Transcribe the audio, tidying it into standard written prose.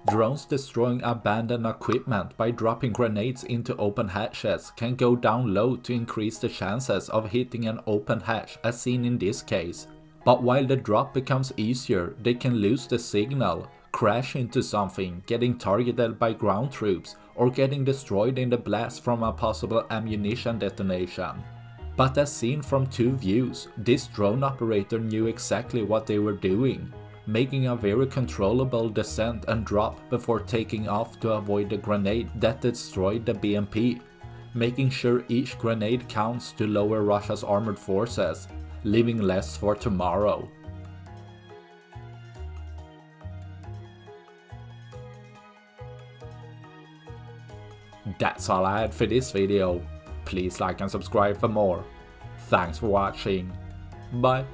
Drones destroying abandoned equipment by dropping grenades into open hatches can go down low to increase the chances of hitting an open hatch as seen in this case. But while the drop becomes easier, they can lose the signal, crash into something, getting targeted by ground troops, or getting destroyed in the blast from a possible ammunition detonation. But as seen from two views, this drone operator knew exactly what they were doing, making a very controllable descent and drop before taking off to avoid the grenade that destroyed the BMP, making sure each grenade counts to lower Russia's armored forces, leaving less for tomorrow. That's all I had for this video. Please like and subscribe for more. Thanks for watching. Bye.